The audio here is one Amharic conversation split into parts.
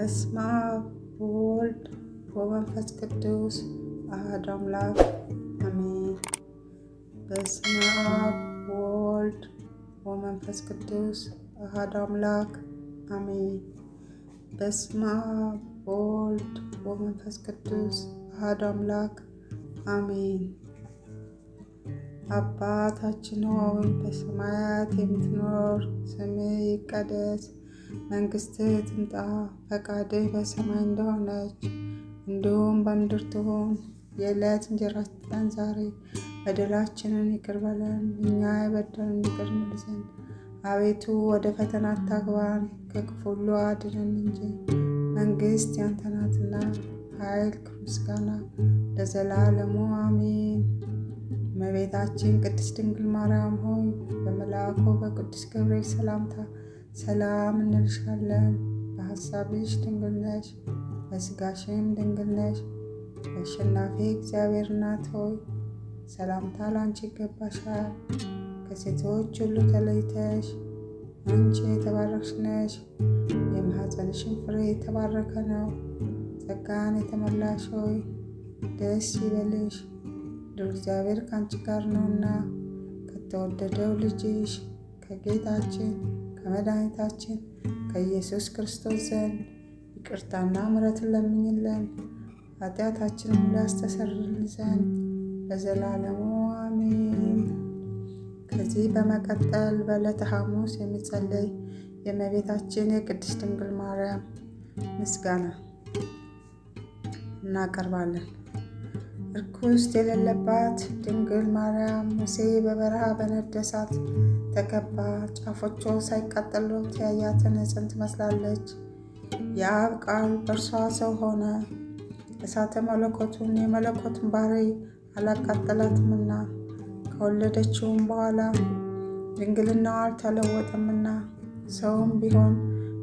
በስመ አብ ወወልድ ወመንፈስ ቅዱስ አሐዱ አምላክ አሜን። በስመ አብ ወወልድ ወመንፈስ ቅዱስ አሐዱ አምላክ አሜን። በስመ አብ ወወልድ ወመንፈስ ቅዱስ አሐዱ አምላክ አሜን። አባታችን ሆይ በሰማያት የምትኖር፣ ስምህ ይቀደስ፣ መንግሥትህ ትምጣ፣ ፈቃድህ በሰማይ እንደሆነች እንዲሁም በምድር ትሁን። የዕለት እንጀራችንን ስጠን ዛሬ፣ በደላችንን ይቅር በለን እኛ የበደሉንን ይቅር እንል ዘንድ፣ አቤቱ ወደ ፈተና አታግባን ከክፉ ሁሉ አድነን እንጂ መንግሥት ያንተ ናትና፣ ኃይል፣ ምስጋና ለዘላለሙ አሜን። እመቤታችን ቅድስት ድንግል ማርያም ሆይ በመልአኩ በቅዱስ ገብርኤል ሰላምታ ሰላም እንልሻለን። በሐሳብሽ ድንግል ነሽ፣ በሥጋሽም ድንግል ነሽ። አሸናፊ እግዚአብሔር እናት ሆይ ሰላምታ ላንቺ ይገባሻል። ከሴቶች ሁሉ ተለይተሽ አንቺ የተባረክሽ ነሽ፣ የማኅፀንሽን ፍሬ የተባረከ ነው። ጸጋን የተመላሽ ሆይ ደስ ይበልሽ፣ እግዚአብሔር ከአንቺ ጋር ነውና ከተወደደው ልጅሽ ከጌታችን ከመድኃኒታችን ከኢየሱስ ክርስቶስ ዘንድ ይቅርታና ምሕረትን ለምኝልን ኃጢአታችንን ሁሉ ያስተሰርይልን ዘንድ ለዘላለሙ አሜን። ከዚህ በመቀጠል በዕለተ ሐሙስ የሚጸለይ የእመቤታችን የቅድስት ድንግል ማርያም ምስጋና እናቀርባለን። ርኩስ የሌለባት ድንግል ማርያም ሙሴ በበረሃ በነደደ እሳት ተከባ ጫፎቿ ሳይቃጠሉ ያያትን ዕፅን ትመስላለች። የአብ ቃል በእርሷ ሰው ሆነ፣ እሳተ መለኮቱን የመለኮቱን ባህሪ አላቃጠላትምና ከወለደችውም በኋላ ድንግልናዋ አልተለወጠምና ሰውም ቢሆን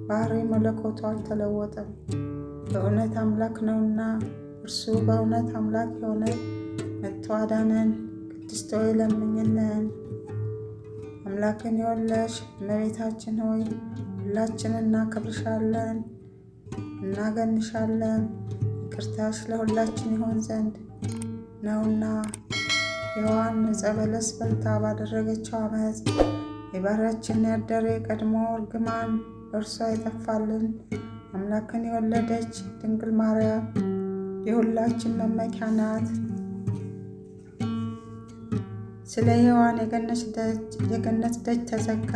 ባህሪ መለኮቱ አልተለወጠም። በእውነት አምላክ ነውና እርሱ በእውነት አምላክ የሆነ መጥቶ አዳነን። ቅድስት ሆይ ለምኝልን። አምላክን የወለድሽ እመቤታችን ሆይ ሁላችንን እናከብርሻለን፣ እናገንሻለን። ይቅርታሽ ለሁላችን ይሆን ዘንድ ነውና ሔዋን ዕፀ በለስ በልታ ባደረገችው ዓመፅ የባህሪያችን ያደረ የቀድሞ እርግማን በእርሷ ይጠፋልን። አምላክን የወለደች ድንግል ማርያም የሁላችን መመኪያ ናት። ስለ ሔዋን የገነት ደጅ ተዘጋ፣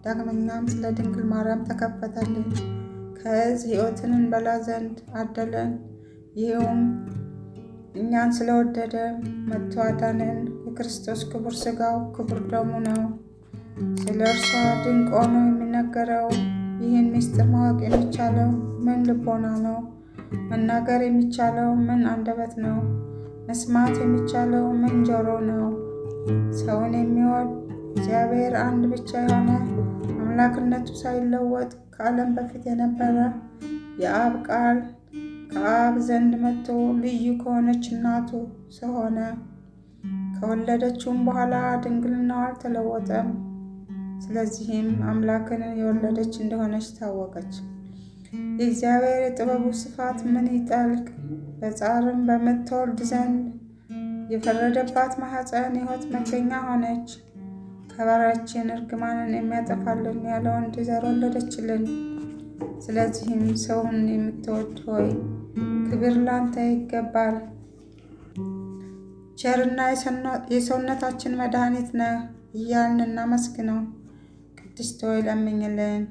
ዳግመኛም ስለ ድንግል ማርያም ተከፈተልን። ከዕፀ ሕይወትን እንበላ ዘንድ አደለን። ይኸውም እኛን ስለወደደ መጥቶ አዳነን። የክርስቶስ ክቡር ሥጋው ክቡር ደሙ ነው። ስለ እርሷ ድንቅ ሆኖ የሚነገረው ይህን ምስጢር ማወቅ የሚቻለው ምን ልቦና ነው? መናገር የሚቻለው ምን አንደበት ነው? መስማት የሚቻለው ምን ጆሮ ነው? ሰውን የሚወድ እግዚአብሔር አንድ ብቻ የሆነ አምላክነቱ ሳይለወጥ ከዓለም በፊት የነበረ የአብ ቃል ከአብ ዘንድ መጥቶ ልዩ ከሆነች እናቱ ሰው ሆነ። ከወለደችውም በኋላ ድንግልናዋ አልተለወጠም። ስለዚህም አምላክን የወለደች እንደሆነች ታወቀች። የእግዚአብሔር የጥበቡ ስፋት ምን ይጠልቅ! በጻርም በምትወልድ ዘንድ የፈረደባት ማኅፀን የሕይወት መገኛ ሆነች። ከባህሪያችን እርግማንን የሚያጠፋልን ያለ ወንድ ዘር ወለደችልን። ስለዚህም ሰውን የምትወድ ሆይ ክብር ላንተ ይገባል። ቸርና የሰውነታችን መድኃኒት ነህ እያልን እናመስግነው። ቅድስት ሆይ ለምኝልን።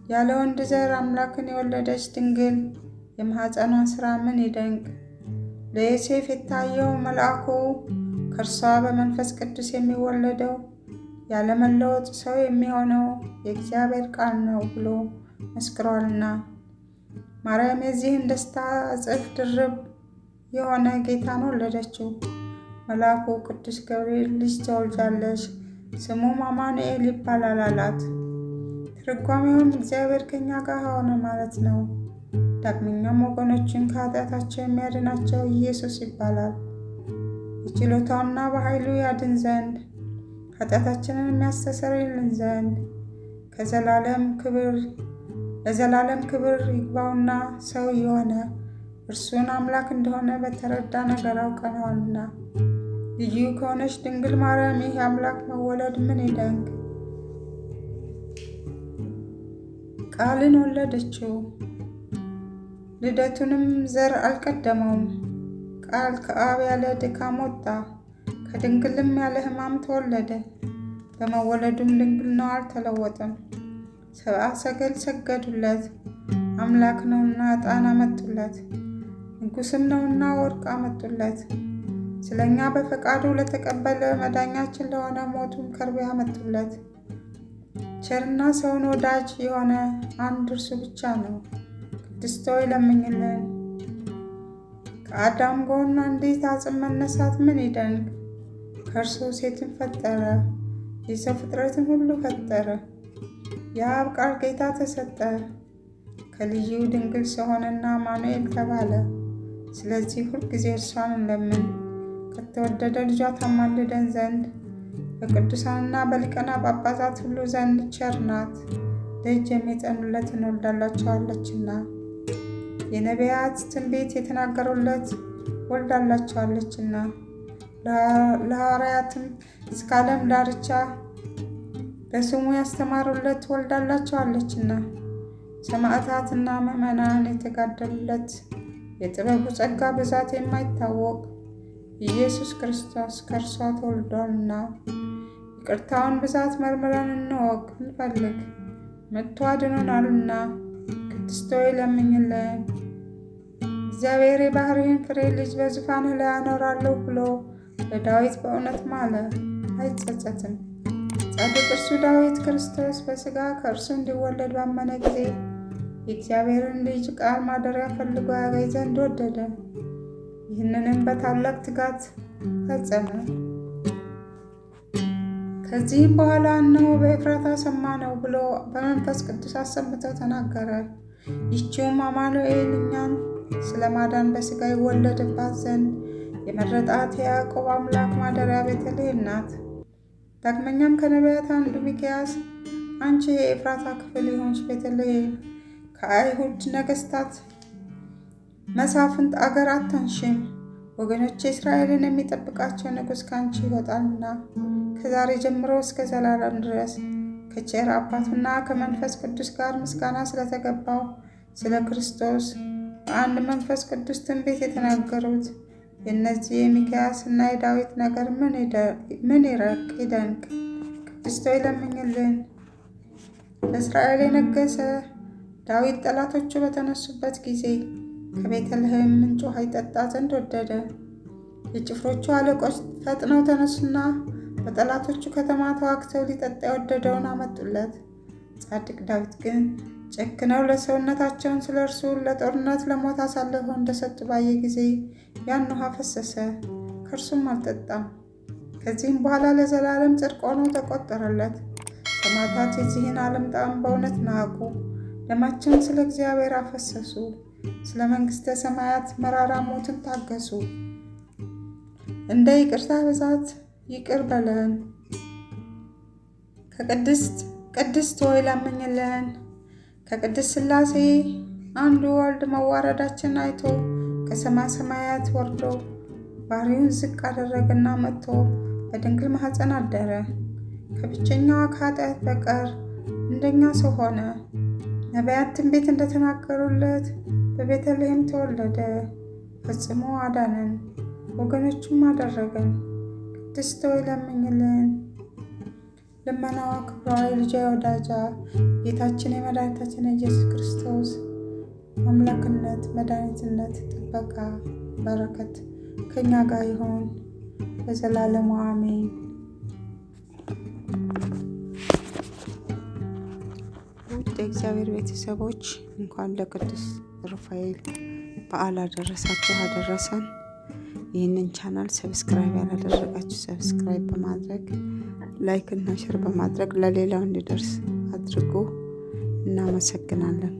ያለ ወንድ ዘር አምላክን የወለደች ድንግል የማኅፀኗ ሥራ ምን ይደንቅ! ለዮሴፍ የታየው መልአኩ ከእርሷ በመንፈስ ቅዱስ የሚወለደው ያለመለወጥ ሰው የሚሆነው የእግዚአብሔር ቃል ነው ብሎ መስክሯልና። ማርያም የዚህን ደስታ እጥፍ ድርብ የሆነ ጌታን ወለደችው። መልአኩ ቅዱስ ገብርኤል ልጅ ትወልጃለሽ፣ ስሙም አማኑኤል ይባላል አላት። ትርጓሜውም እግዚአብሔር ከኛ ጋር ሆነ ማለት ነው። ዳግመኛም ወገኖችን ከኃጢአታቸው የሚያድናቸው ኢየሱስ ይባላል። በችሎታውና በኃይሉ ያድን ዘንድ ኃጢአታችንን የሚያስተሰርይልን ዘንድ ከዘላለም ክብር ለዘላለም ክብር ይግባውና ሰው የሆነ እርሱን አምላክ እንደሆነ በተረዳ ነገር አውቀነዋልና። ልዩ ከሆነች ድንግል ማርያም ይህ አምላክ መወለድ ምን ይደንቅ! ቃልን ወለደችው፣ ልደቱንም ዘር አልቀደመውም። ቃል ከአብ ያለ ድካም ወጣ፣ ከድንግልም ያለ ሕማም ተወለደ። በመወለዱም ድንግልናው አልተለወጠም። ሰብአ ሰገል ሰገዱለት። አምላክ ነውና ዕጣን አመጡለት፣ ንጉሥም ነውና ወርቅ አመጡለት። ስለኛ በፈቃዱ ለተቀበለ መዳኛችን ለሆነ ሞቱም ከርቤ አመጡለት። ቸርና ሰውን ወዳጅ የሆነ አንድ እርሱ ብቻ ነው። ቅድስት ሆይ ለምኝልን። ከአዳም ጎን አንዲት አጽም መነሳት ምን ይደንቅ! ከእርሱ ሴትን ፈጠረ፣ የሰው ፍጥረትን ሁሉ ፈጠረ። የአብ ቃል ጌታ ተሰጠ፣ ከልዩ ድንግል ሰው ሆነና አማኑኤል ተባለ። ስለዚህ ሁልጊዜ እርሷን እንለምን፣ ከተወደደ ልጇ ታማልደን ዘንድ። በቅዱሳንና በሊቃነ ጳጳሳት ሁሉ ዘንድ ቸር ናት፣ ደጅ የሚጸኑለትን ወልዳላቸዋለችና። የነቢያት ትንቢት የተናገሩለት ወልዳላቸዋለችና። ለሐዋርያትም እስከ ዓለም ዳርቻ በስሙ ያስተማሩለት ወልዳላቸዋለችና። ሰማዕታትና ምዕመናን የተጋደሉለት የጥበቡ ጸጋ ብዛት የማይታወቅ ኢየሱስ ክርስቶስ ከእርሷ ተወልዷልና። ይቅርታውን ብዛት መርምረን እንወቅ እንፈልግ፣ መጥቶ አድኖናልና። ቅድስት ሆይ ለምኝልን። እግዚአብሔር የባሕርይን ፍሬ ልጅ በዙፋንህ ላይ አኖራለሁ ብሎ ለዳዊት በእውነት ማለ፣ አይጸጸትም። ጻድቅ እርሱ ዳዊት ክርስቶስ በሥጋ ከእርሱ እንዲወለድ ባመነ ጊዜ የእግዚአብሔርን ልጅ ቃል ማደሪያ ፈልጎ ያገኝ ዘንድ ወደደ። ይህንንም በታላቅ ትጋት ፈጸመ። ከዚህም በኋላ እነሆ በኤፍራታ ሰማነው ብሎ በመንፈስ ቅዱስ አሰምቶ ተናገረ። ይህችውም አማኑኤል እኛን ስለ ማዳን በሥጋ ይወለድባት ዘንድ የመረጣት የያዕቆብ አምላክ ማደሪያ ቤተልሔም ናት። ዳግመኛም ከነቢያት አንዱ ሚክያስ አንቺ የኤፍራታ ክፍል የሆንሽ ቤተልሔም ከአይሁድ ነገሥታት መሳፍንት አገር አታንሽም፣ ወገኖቼ እስራኤልን የሚጠብቃቸው ንጉሥ ከአንቺ ይወጣልና። ከዛሬ ጀምሮ እስከ ዘላለም ድረስ ከቸር አባቱና ከመንፈስ ቅዱስ ጋር ምስጋና ስለተገባው ስለ ክርስቶስ በአንድ መንፈስ ቅዱስ ትንቢት የተናገሩት የእነዚህ የሚክያስ እና የዳዊት ነገር ምን ይደንቅ! ቅድስት ሆይ ለምኝልን። ለእስራኤል የነገሰ ዳዊት ጠላቶቹ በተነሱበት ጊዜ ከቤተልሔም ምንጭ ውሃ ይጠጣ ዘንድ ወደደ። የጭፍሮቹ አለቆች ፈጥነው ተነሱና በጠላቶቹ ከተማ ተዋግተው ሊጠጣ የወደደውን አመጡለት። ጻድቅ ዳዊት ግን ጨክነው ለሰውነታቸውን ስለ እርሱ ለጦርነት ለሞት አሳልፈው እንደሰጡ ባየ ጊዜ ያን ውሃ ፈሰሰ፣ ከእርሱም አልጠጣም። ከዚህም በኋላ ለዘላለም ጽድቅ ሆኖ ተቆጠረለት። ሰማዕታት የዚህን ዓለም ጣዕም በእውነት ናቁ፣ ደማቸውን ስለ እግዚአብሔር አፈሰሱ፣ ስለ መንግሥተ ሰማያት መራራ ሞትን ታገሱ። እንደ ይቅርታ ብዛት ይቅር በለን። ቅድስት ሆይ ለምኝልን። ከቅድስት ሥላሴ አንዱ ወልድ መዋረዳችን አይቶ ከሰማይ ሰማያት ወርዶ ባሕርዩን ዝቅ አደረገና መጥቶ በድንግል ማኅፀን አደረ። ከብቸኛዋ ከኃጢአት በቀር እንደኛ ሰው ሆነ። ነቢያት ትንቢት እንደተናገሩለት በቤተልሔም ተወለደ። ፈጽሞ አዳነን፣ ወገኖቹም አደረገን። ቅድስት ሆይ ለምኝልን። ልመናዋ ክብሯ የልጇ ወዳጃ ጌታችን የመድኃኒታችን ኢየሱስ ክርስቶስ አምላክነት፣ መድኃኒትነት፣ ጥበቃ፣ በረከት ከእኛ ጋር ይሆን ለዘላለሙ አሜን። ውድ የእግዚአብሔር ቤተሰቦች እንኳን ለቅዱስ ሩፋኤል በዓል አደረሰን። ይህንን ቻናል ሰብስክራይብ ያላደረጋችሁ ሰብስክራይብ በማድረግ ላይክ እና ሼር በማድረግ ለሌላው እንዲደርስ አድርጉ። እናመሰግናለን።